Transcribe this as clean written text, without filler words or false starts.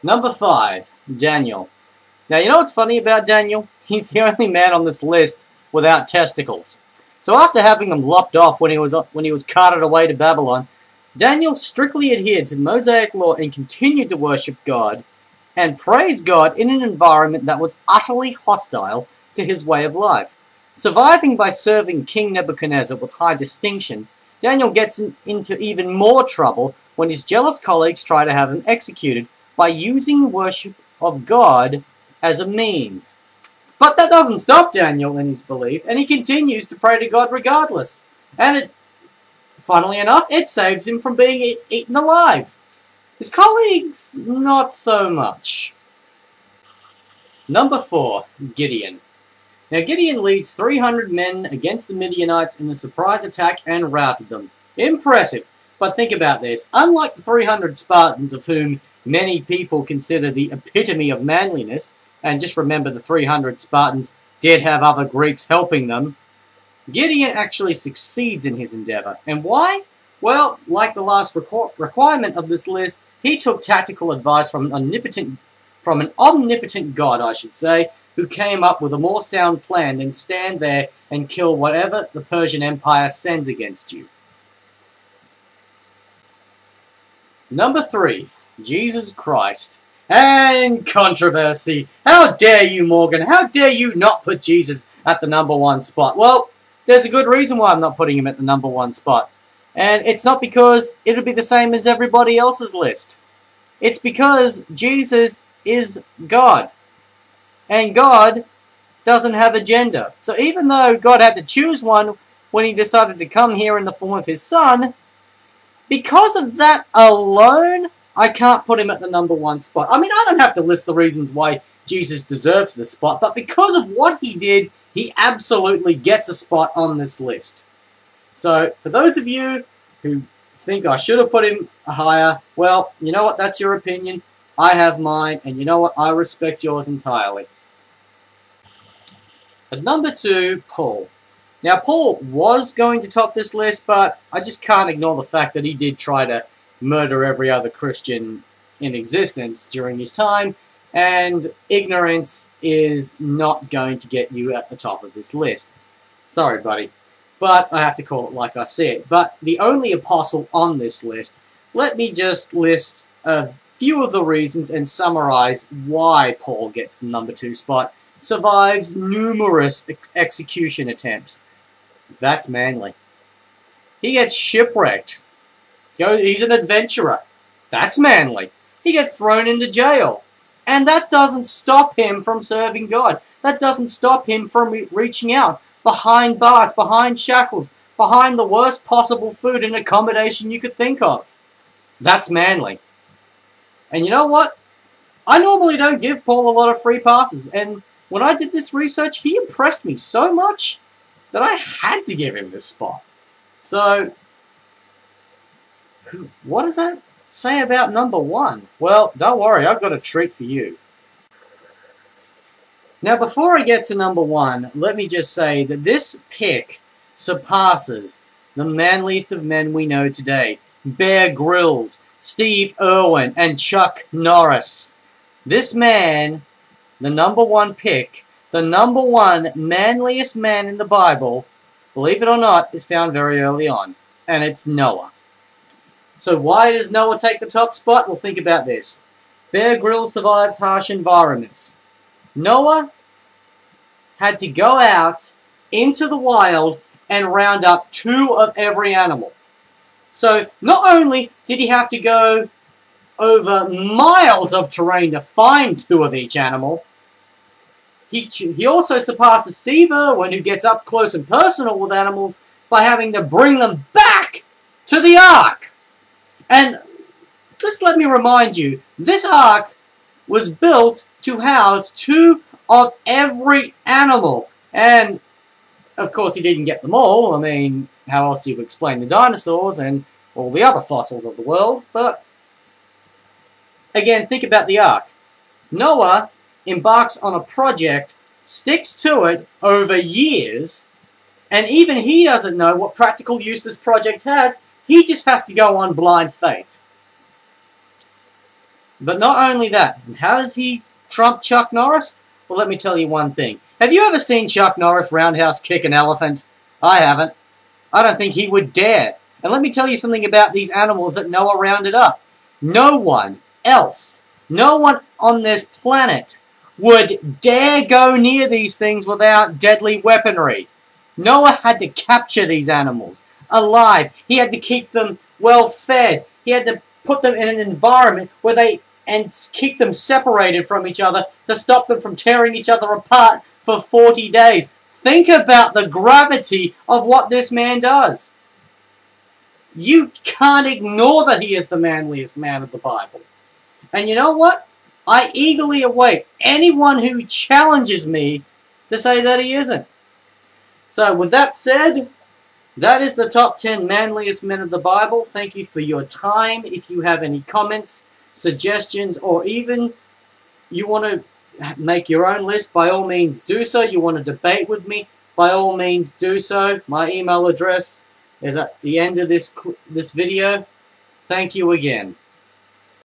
Number 5, Daniel. Now, you know what's funny about Daniel? He's the only man on this list without testicles. So after having them lopped off when he was carted away to Babylon, Daniel strictly adhered to the Mosaic law and continued to worship God and praise God in an environment that was utterly hostile to his way of life. Surviving by serving King Nebuchadnezzar with high distinction, Daniel gets into even more trouble when his jealous colleagues try to have him executed by using worship of God as a means. But that doesn't stop Daniel in his belief, and he continues to pray to God regardless. And funnily enough, it saves him from being eaten alive. His colleagues, not so much. Number 4, Gideon. Now, Gideon leads 300 men against the Midianites in a surprise attack and routed them. Impressive. But think about this. Unlike the 300 Spartans, of whom many people consider the epitome of manliness, and just remember the 300 Spartans did have other Greeks helping them, Gideon actually succeeds in his endeavor. And why? Well, like the last requirement of this list, he took tactical advice from an omnipotent God, I should say, who came up with a more sound plan than stand there and kill whatever the Persian Empire sends against you. Number 3, Jesus Christ. And controversy. How dare you, Morgan? How dare you not put Jesus at the number 1 spot? Well, there's a good reason why I'm not putting him at the number 1 spot. And it's not because it'll be the same as everybody else's list. It's because Jesus is God. And God doesn't have a gender. So even though God had to choose one when he decided to come here in the form of his son, because of that alone, I can't put him at the number 1 spot. I mean, I don't have to list the reasons why Jesus deserves this spot, but because of what he did, he absolutely gets a spot on this list. So, for those of you who think I should have put him higher, well, you know what, that's your opinion. I have mine, and you know what, I respect yours entirely. At number 2, Paul. Now, Paul was going to top this list, but I just can't ignore the fact that he did try to murder every other Christian in existence during his time, and ignorance is not going to get you at the top of this list. Sorry, buddy, but I have to call it like I see it. But the only apostle on this list, let me just list a few of the reasons and summarize why Paul gets the number 2 spot. Survives numerous execution attempts. That's manly. He gets shipwrecked. He's an adventurer. That's manly. He gets thrown into jail. And that doesn't stop him from serving God. That doesn't stop him from reaching out behind bars, behind shackles, behind the worst possible food and accommodation you could think of. That's manly. And you know what? I normally don't give Paul a lot of free passes. And when I did this research, he impressed me so much that I had to give him this spot. So, what does that say about number 1? Well, don't worry, I've got a treat for you. Now, before I get to number 1, let me just say that this pick surpasses the manliest of men we know today. Bear Grylls, Steve Irwin, and Chuck Norris. This man, the number 1 pick, the number 1 manliest man in the Bible, believe it or not, is found very early on. And it's Noah. So why does Noah take the top spot? Well, think about this. Bear Grylls survives harsh environments. Noah had to go out into the wild and round up 2 of every animal. So not only did he have to go over miles of terrain to find 2 of each animal, he also surpasses Steve Irwin, who gets up close and personal with animals, by having to bring them back to the ark. And just let me remind you, this ark was built to house 2 of every animal. And, of course, he didn't get them all. I mean, how else do you explain the dinosaurs and all the other fossils of the world? But, again, think about the ark. Noah embarks on a project, sticks to it over years, and even he doesn't know what practical use this project has. He just has to go on blind faith. But not only that, how does he trump Chuck Norris? Well, let me tell you one thing. Have you ever seen Chuck Norris roundhouse kick an elephant? I haven't. I don't think he would dare. And let me tell you something about these animals that Noah rounded up. No one else, no one on this planet would dare go near these things without deadly weaponry. Noah had to capture these animals alive. He had to keep them well fed. He had to put them in an environment where they and keep them separated from each other to stop them from tearing each other apart for 40 days. Think about the gravity of what this man does. You can't ignore that he is the manliest man of the Bible. And you know what? I eagerly await anyone who challenges me to say that he isn't. So with that said, that is the top 10 manliest men of the Bible. Thank you for your time. If you have any comments, suggestions, or even you want to make your own list, by all means do so. You want to debate with me, by all means do so. My email address is at the end of this video. Thank you again.